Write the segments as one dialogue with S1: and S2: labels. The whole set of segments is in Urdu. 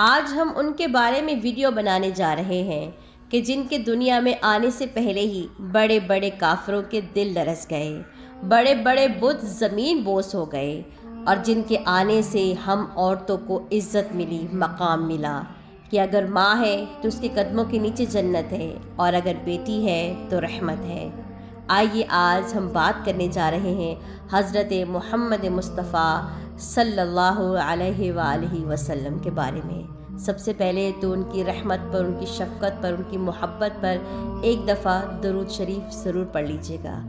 S1: آج ہم ان کے بارے میں ویڈیو بنانے جا رہے ہیں کہ جن کے دنیا میں آنے سے پہلے ہی بڑے بڑے کافروں کے دل لرز گئے، بڑے بڑے بت زمین بوس ہو گئے، اور جن کے آنے سے ہم عورتوں کو عزت ملی، مقام ملا کہ اگر ماں ہے تو اس کے قدموں کے نیچے جنت ہے، اور اگر بیٹی ہے تو رحمت ہے۔ آئیے آج ہم بات کرنے جا رہے ہیں حضرت محمد مصطفیٰ صلی اللہ علیہ وآلہ وسلم کے بارے میں۔ سب سے پہلے تو ان کی رحمت پر، ان کی شفقت پر، ان کی محبت پر ایک دفعہ درود شریف ضرور پڑھ لیجئے گا۔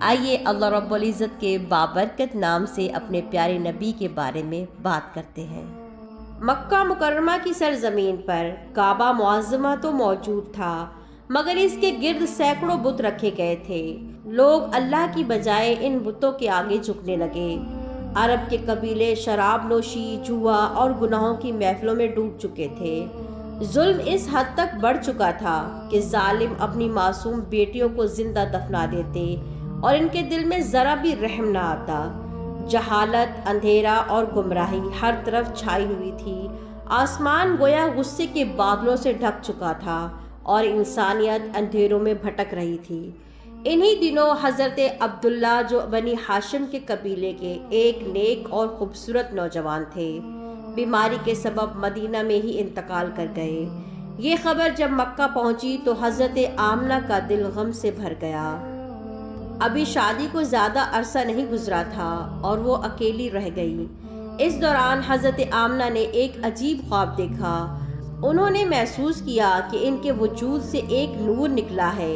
S1: آئیے اللہ رب العزت کے بابرکت نام سے اپنے پیارے نبی کے بارے میں بات کرتے ہیں۔ مکہ مکرمہ کی سرزمین پر کعبہ معظمہ تو موجود تھا، مگر اس کے گرد سینکڑوں بت رکھے گئے تھے۔ لوگ اللہ کی بجائے ان بتوں کے آگے جھکنے لگے۔ عرب کے قبیلے شراب نوشی، جوا اور گناہوں کی محفلوں میں ڈوب چکے تھے۔ ظلم اس حد تک بڑھ چکا تھا کہ ظالم اپنی معصوم بیٹیوں کو زندہ دفنا دیتے اور ان کے دل میں ذرا بھی رحم نہ آتا۔ جہالت، اندھیرا اور گمراہی ہر طرف چھائی ہوئی تھی۔ آسمان گویا غصے کے بادلوں سے ڈھک چکا تھا اور انسانیت اندھیروں میں بھٹک رہی تھی۔ انہی دنوں حضرت عبداللہ، جو بنی ہاشم کے قبیلے کے ایک نیک اور خوبصورت نوجوان تھے، بیماری کے سبب مدینہ میں ہی انتقال کر گئے۔ یہ خبر جب مکہ پہنچی تو حضرت آمنہ کا دل غم سے بھر گیا۔ ابھی شادی کو زیادہ عرصہ نہیں گزرا تھا اور وہ اکیلی رہ گئی۔ اس دوران حضرت آمنہ نے ایک عجیب خواب دیکھا۔ انہوں نے محسوس کیا کہ ان کے وجود سے ایک نور نکلا ہے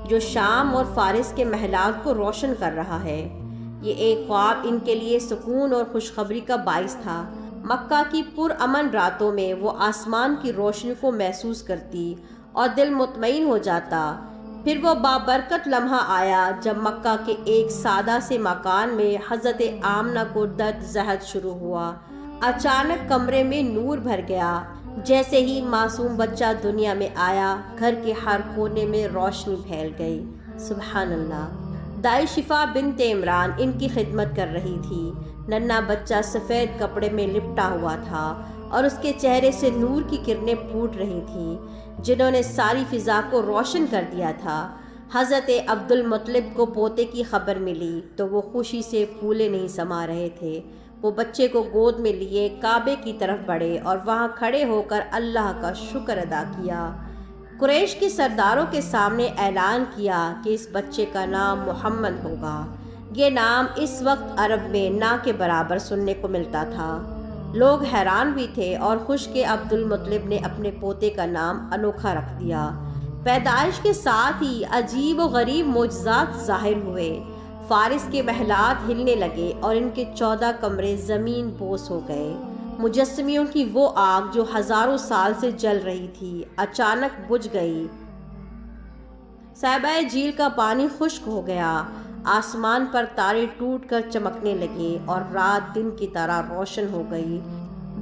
S1: جو شام اور فارس کے محلات کو روشن کر رہا ہے۔ یہ ایک خواب ان کے لیے سکون اور خوشخبری کا باعث تھا۔ مکہ کی پرامن راتوں میں وہ آسمان کی روشنی کو محسوس کرتی اور دل مطمئن ہو جاتا۔ پھر وہ بابرکت لمحہ آیا جب مکہ کے ایک سادہ سے مکان میں حضرت آمنہ کو درد زہد شروع ہوا۔ اچانک کمرے میں نور بھر گیا۔ جیسے ہی معصوم بچہ دنیا میں آیا، گھر کے ہر کونے میں روشنی پھیل گئی۔ سبحان اللہ۔ دائی شفا بنت عمران ان کی خدمت کر رہی تھی۔ ننھا بچہ سفید کپڑے میں لپٹا ہوا تھا اور اس کے چہرے سے نور کی کرنیں پھوٹ رہی تھیں جنہوں نے ساری فضا کو روشن کر دیا تھا۔ حضرت عبد المطلب کو پوتے کی خبر ملی تو وہ خوشی سے پھولے نہیں سما رہے تھے۔ وہ بچے کو گود میں لیے کعبے کی طرف بڑھے اور وہاں کھڑے ہو کر اللہ کا شکر ادا کیا۔ قریش کے سرداروں کے سامنے اعلان کیا کہ اس بچے کا نام محمد ہوگا۔ یہ نام اس وقت عرب میں نہ کے برابر سننے کو ملتا تھا۔ لوگ حیران بھی تھے اور خوش کہ عبد المطلب نے اپنے پوتے کا نام انوکھا رکھ دیا۔ پیدائش کے ساتھ ہی عجیب و غریب معجزات ظاہر ہوئے۔ فارس کے محلات ہلنے لگے اور ان کے 14 کمرے زمین بوس ہو گئے۔ مجسمیوں کی وہ آگ جو ہزاروں سال سے جل رہی تھی اچانک بجھ گئی۔ صحبہ جھیل کا پانی خشک ہو گیا۔ آسمان پر تارے ٹوٹ کر چمکنے لگے اور رات دن کی طرح روشن ہو گئی۔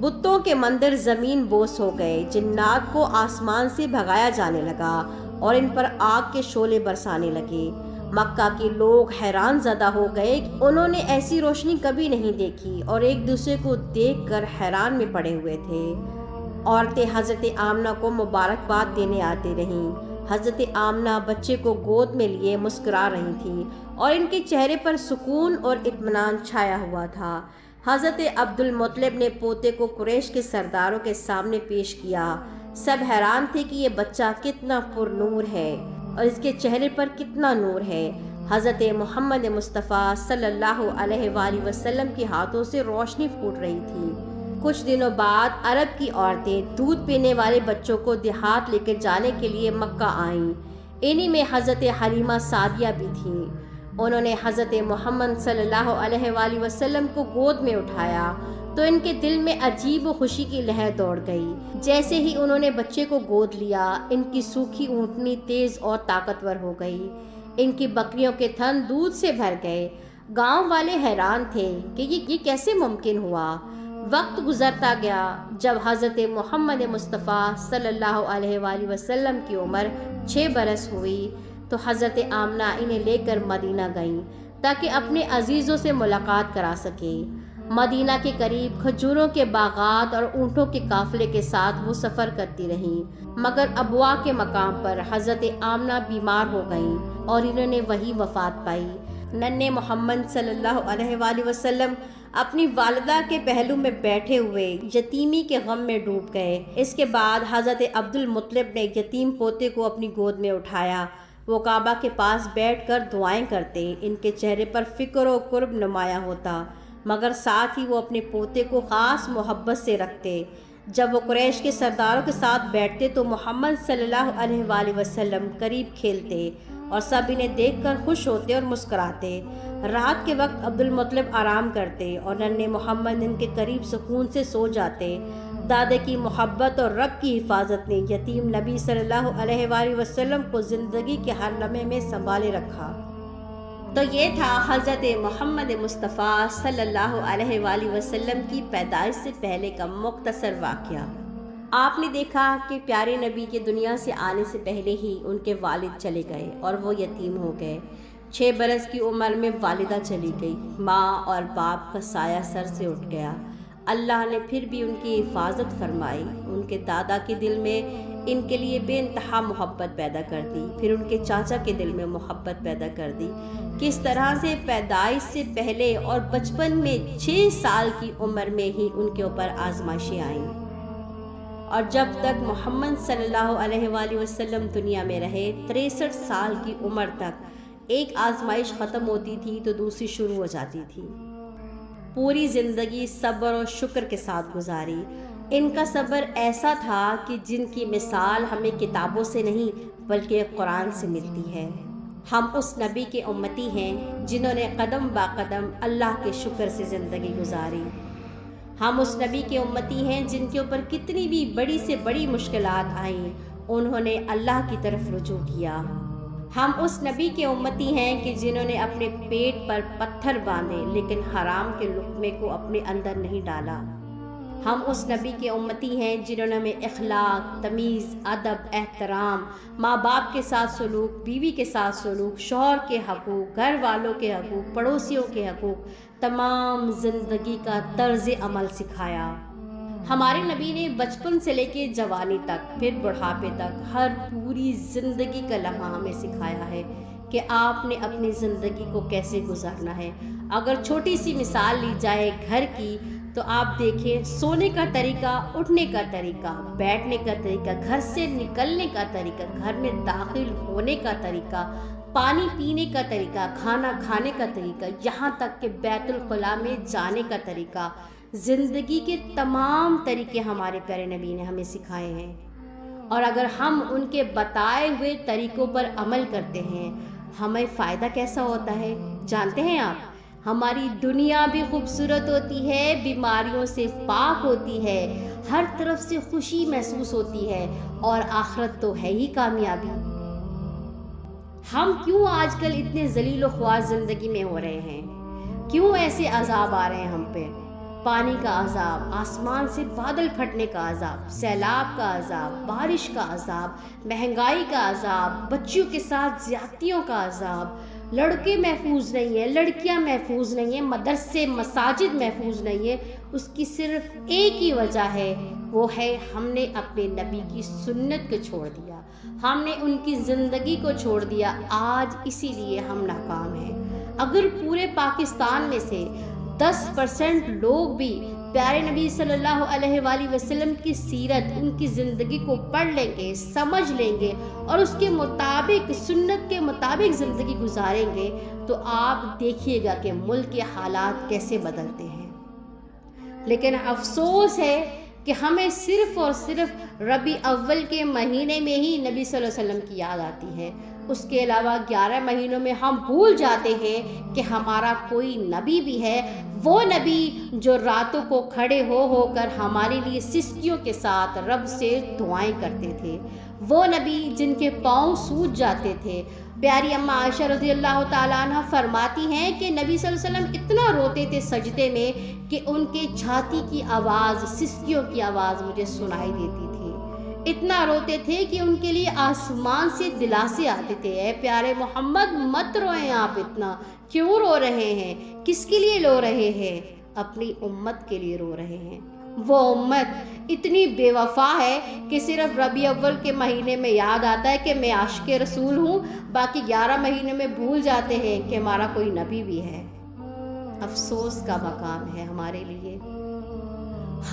S1: بتوں کے مندر زمین بوس ہو گئے۔ جنات کو آسمان سے بھگایا جانے لگا اور ان پر آگ کے شعلے برسانے لگے۔ مکہ کے لوگ حیران زدہ ہو گئے کہ انہوں نے ایسی روشنی کبھی نہیں دیکھی اور ایک دوسرے کو دیکھ کر حیران میں پڑے ہوئے تھے۔ عورتیں حضرت آمنہ کو مبارکباد دینے آتی رہیں۔ حضرت آمنہ بچے کو گود میں لیے مسکرا رہی تھیں اور ان کے چہرے پر سکون اور اطمینان چھایا ہوا تھا۔ حضرت عبد المطلب نے پوتے کو قریش کے سرداروں کے سامنے پیش کیا۔ سب حیران تھے کہ یہ بچہ کتنا پر نور ہے اور اس کے چہرے پر کتنا نور ہے۔ حضرت محمد مصطفیٰ صلی اللہ علیہ وآلہ وسلم کے ہاتھوں سے روشنی پھوٹ رہی تھی۔ کچھ دنوں بعد عرب کی عورتیں دودھ پینے والے بچوں کو دیہات لے کر جانے کے لیے مکہ آئیں۔ انہی میں حضرت حلیمہ سعدیہ بھی تھیں۔ انہوں نے حضرت محمد صلی اللہ علیہ وآلہ وسلم کو گود میں اٹھایا تو ان کے دل میں عجیب و خوشی کی لہر دوڑ گئی۔ جیسے ہی انہوں نے بچے کو گود لیا، ان کی سوکھی اونٹنی تیز اور طاقتور ہو گئی۔ ان کی بکریوں کے تھن دودھ سے بھر گئے۔ گاؤں والے حیران تھے کہ یہ کیسے ممکن ہوا۔ وقت گزرتا گیا۔ جب حضرت محمد مصطفیٰ صلی اللہ علیہ وآلہ وسلم کی عمر 6 برس ہوئی تو حضرت آمنہ انہیں لے کر مدینہ گئیں تاکہ اپنے عزیزوں سے ملاقات کرا سکیں۔ مدینہ کے قریب کھجوروں کے باغات اور اونٹوں کے قافلے کے ساتھ وہ سفر کرتی رہیں، مگر ابوا کے مقام پر حضرت آمنہ بیمار ہو گئیں اور انہوں نے وہی وفات پائی۔ ننھے محمد صلی اللہ علیہ وآلہ وسلم اپنی والدہ کے پہلو میں بیٹھے ہوئے یتیمی کے غم میں ڈوب گئے۔ اس کے بعد حضرت عبد المطلب نے یتیم پوتے کو اپنی گود میں اٹھایا۔ وہ کعبہ کے پاس بیٹھ کر دعائیں کرتے، ان کے چہرے پر فکر و کرب نمایاں ہوتا، مگر ساتھ ہی وہ اپنے پوتے کو خاص محبت سے رکھتے۔ جب وہ قریش کے سرداروں کے ساتھ بیٹھتے تو محمد صلی اللہ علیہ وآلہ وسلم قریب کھیلتے اور سب انہیں دیکھ کر خوش ہوتے اور مسکراتے۔ رات کے وقت عبد المطلب آرام کرتے اور ننھے محمد ان کے قریب سکون سے سو جاتے۔ دادے کی محبت اور رب کی حفاظت نے یتیم نبی صلی اللہ علیہ وآلہ وسلم کو زندگی کے ہر لمحے میں سنبھالے رکھا۔ تو یہ تھا حضرت محمد مصطفیٰ صلی اللہ علیہ وآلہ وسلم کی پیدائش سے پہلے کا مختصر واقعہ۔ آپ نے دیکھا کہ پیارے نبی کے دنیا سے آنے سے پہلے ہی ان کے والد چلے گئے اور وہ یتیم ہو گئے۔ 6 برس کی عمر میں والدہ چلی گئی، ماں اور باپ کا سایہ سر سے اٹھ گیا۔ اللہ نے پھر بھی ان کی حفاظت فرمائی، ان کے دادا کے دل میں ان کے لیے بے انتہا محبت پیدا کر دی، پھر ان کے چاچا کے دل میں محبت پیدا کر دی۔ کس طرح سے پیدائش سے پہلے اور بچپن میں 6 سال کی عمر میں ہی ان کے اوپر آزمائشیں آئیں، اور جب تک محمد صلی اللہ علیہ وآلہ وسلم دنیا میں رہے 63 سال کی عمر تک ایک آزمائش ختم ہوتی تھی تو دوسری شروع ہو جاتی تھی۔ پوری زندگی صبر و شکر کے ساتھ گزاری۔ ان کا صبر ایسا تھا کہ جن کی مثال ہمیں کتابوں سے نہیں بلکہ قرآن سے ملتی ہے۔ ہم اس نبی کے امتی ہیں جنہوں نے قدم با قدم اللہ کے شکر سے زندگی گزاری۔ ہم اس نبی کے امتی ہیں جن کے اوپر کتنی بھی بڑی سے بڑی مشکلات آئیں، انہوں نے اللہ کی طرف رجوع کیا۔ ہم اس نبی کے امتی ہیں کہ جنہوں نے اپنے پیٹ پر پتھر باندھے لیکن حرام کے لقمے کو اپنے اندر نہیں ڈالا۔ ہم اس نبی کے امتی ہیں جنہوں نے ہمیں اخلاق، تمیز، ادب، احترام، ماں باپ کے ساتھ سلوک، بیوی کے ساتھ سلوک، شوہر کے حقوق، گھر والوں کے حقوق، پڑوسیوں کے حقوق، تمام زندگی کا طرز عمل سکھایا۔ ہمارے نبی نے بچپن سے لے کے جوانی تک پھر بڑھاپے تک ہر پوری زندگی کا لمحہ ہمیں سکھایا ہے کہ آپ نے اپنی زندگی کو کیسے گزارنا ہے۔ اگر چھوٹی سی مثال لی جائے گھر کی تو آپ دیکھیں، سونے کا طریقہ، اٹھنے کا طریقہ، بیٹھنے کا طریقہ، گھر سے نکلنے کا طریقہ، گھر میں داخل ہونے کا طریقہ، پانی پینے کا طریقہ، کھانا کھانے کا طریقہ، یہاں تک کہ بیت الخلاء میں جانے کا طریقہ، زندگی کے تمام طریقے ہمارے پیارے نبی نے ہمیں سکھائے ہیں۔ اور اگر ہم ان کے بتائے ہوئے طریقوں پر عمل کرتے ہیں، ہمیں فائدہ کیسا ہوتا ہے جانتے ہیں آپ؟ ہماری دنیا بھی خوبصورت ہوتی ہے، بیماریوں سے پاک ہوتی ہے، ہر طرف سے خوشی محسوس ہوتی ہے، اور آخرت تو ہے ہی کامیابی۔ ہم کیوں آج کل اتنے ذلیل و خوار زندگی میں ہو رہے ہیں؟ کیوں ایسے عذاب آ رہے ہیں ہم پہ؟ پانی کا عذاب، آسمان سے بادل پھٹنے کا عذاب، سیلاب کا عذاب، بارش کا عذاب، مہنگائی کا عذاب، بچیوں کے ساتھ زیادتیوں کا عذاب، لڑکے محفوظ نہیں ہیں، لڑکیاں محفوظ نہیں ہیں، مدرسے مساجد محفوظ نہیں ہیں۔ اس کی صرف ایک ہی وجہ ہے، وہ ہے ہم نے اپنے نبی کی سنت کو چھوڑ دیا، ہم نے ان کی زندگی کو چھوڑ دیا۔ آج اسی لیے ہم ناکام ہیں۔ اگر پورے پاکستان میں سے 10% لوگ بھی پیارے نبی صلی اللہ علیہ وآلہ وسلم کی سیرت، ان کی زندگی کو پڑھ لیں گے، سمجھ لیں گے اور اس کے مطابق، سنت کے مطابق زندگی گزاریں گے، تو آپ دیکھیے گا کہ ملک کے حالات کیسے بدلتے ہیں۔ لیکن افسوس ہے کہ ہمیں صرف اور صرف ربیع اول کے مہینے میں ہی نبی صلی اللہ علیہ وسلم کی یاد آتی ہے۔ اس کے علاوہ 11 مہینوں میں ہم بھول جاتے ہیں کہ ہمارا کوئی نبی بھی ہے، وہ نبی جو راتوں کو کھڑے ہو کر ہمارے لیے سستیوں کے ساتھ رب سے دعائیں کرتے تھے، وہ نبی جن کے پاؤں سوج جاتے تھے۔ پیاری اماں عائشہ رضی اللہ تعالیٰ عنہ فرماتی ہیں کہ نبی صلی اللہ علیہ وسلم اتنا روتے تھے سجدے میں کہ ان کے چھاتی کی آواز، سستیوں کی آواز مجھے سنائی دیتی تھی۔ اتنا روتے تھے کہ ان کے لیے آسمان سے دلاسے آتے تھے، اے پیارے محمد مت روئیں، آپ اتنا کیوں رو رہے ہیں؟ کس کے لیے رو رہے ہیں؟
S2: اپنی امت کے لیے رو رہے ہیں۔ وہ امت اتنی بے وفا ہے کہ صرف ربیع اول کے مہینے میں یاد آتا ہے کہ میں عاشق رسول ہوں، باقی 11 مہینے میں بھول جاتے ہیں کہ ہمارا کوئی نبی بھی ہے۔ افسوس کا مقام ہے ہمارے لیے۔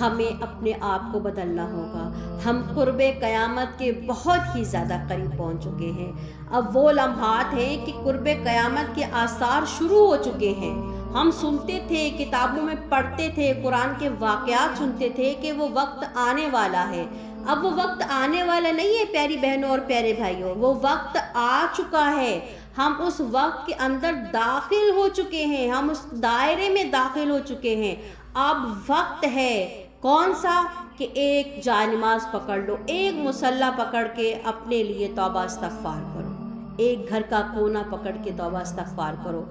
S2: ہمیں اپنے آپ کو بدلنا ہوگا۔ ہم قرب قیامت کے بہت ہی زیادہ قریب پہنچ چکے ہیں۔ اب وہ لمحات ہیں کہ قرب قیامت کے آثار شروع ہو چکے ہیں۔ ہم سنتے تھے، کتابوں میں پڑھتے تھے، قرآن کے واقعات سنتے تھے کہ وہ وقت آنے والا ہے۔ اب وہ وقت آنے والا نہیں ہے پیاری بہنوں اور پیارے بھائیوں، وہ وقت آ چکا ہے۔ ہم اس وقت کے اندر داخل ہو چکے ہیں، ہم اس دائرے میں داخل ہو چکے ہیں۔ اب وقت ہے کون سا کہ ایک جانماز پکڑ لو، ایک مصلی پکڑ کے اپنے لیے توبہ استغفار کرو، ایک گھر کا کونا پکڑ کے توبہ استغفار کرو۔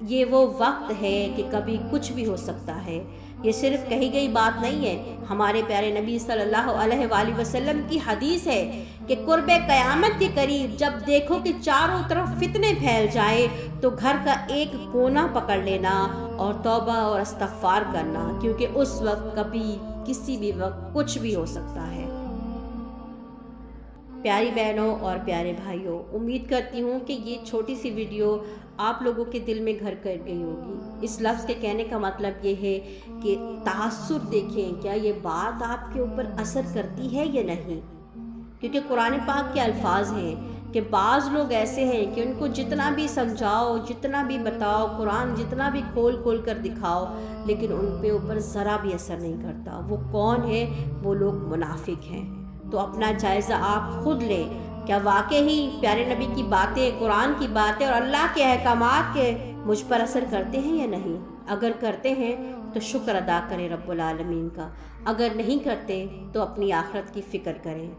S2: یہ وہ وقت ہے کہ کبھی کچھ بھی ہو سکتا ہے۔ یہ صرف کہی گئی بات نہیں ہے، ہمارے پیارے نبی صلی اللہ علیہ وآلہ وسلم کی حدیث ہے کہ قرب قیامت کے قریب جب دیکھو کہ چاروں طرف فتنے پھیل جائیں تو گھر کا ایک کونا پکڑ لینا اور توبہ اور استغفار کرنا، کیونکہ اس وقت کبھی کسی بھی وقت کچھ بھی ہو سکتا ہے۔ پیاری بہنوں اور پیارے بھائیوں، امید کرتی ہوں کہ یہ چھوٹی سی ویڈیو آپ لوگوں کے دل میں گھر کر گئی ہوگی۔ اس لفظ کے کہنے کا مطلب یہ ہے کہ تاثر دیکھیں، کیا یہ بات آپ کے اوپر اثر کرتی ہے یا نہیں، کیونکہ قرآن پاک کے الفاظ ہیں کہ بعض لوگ ایسے ہیں کہ ان کو جتنا بھی سمجھاؤ، جتنا بھی بتاؤ، قرآن جتنا بھی کھول کر دکھاؤ، لیکن ان پہ اوپر ذرا بھی اثر نہیں کرتا۔ وہ کون ہے؟ وہ لوگ منافق ہیں۔ تو اپنا جائزہ آپ خود لیں، کیا واقعی پیارے نبی کی باتیں، قرآن کی باتیں اور اللہ کے احکامات کے مجھ پر اثر کرتے ہیں یا نہیں؟ اگر کرتے ہیں تو شکر ادا کریں رب العالمین کا، اگر نہیں کرتے تو اپنی آخرت کی فکر کریں۔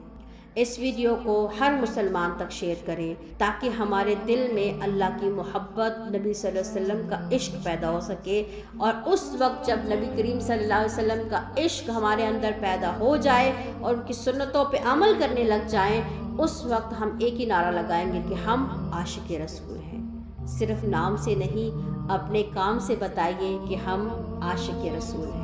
S2: اس ویڈیو کو ہر مسلمان تک شیئر کریں تاکہ ہمارے دل میں اللہ کی محبت، نبی صلی اللہ علیہ وسلم کا عشق پیدا ہو سکے، اور اس وقت جب نبی کریم صلی اللہ علیہ وسلم کا عشق ہمارے اندر پیدا ہو جائے اور ان کی سنتوں پہ عمل کرنے لگ جائیں، اس وقت ہم ایک ہی نعرہ لگائیں گے کہ ہم عاشق رسول ہیں۔ صرف نام سے نہیں، اپنے کام سے بتائیے کہ ہم عاشق رسول ہیں۔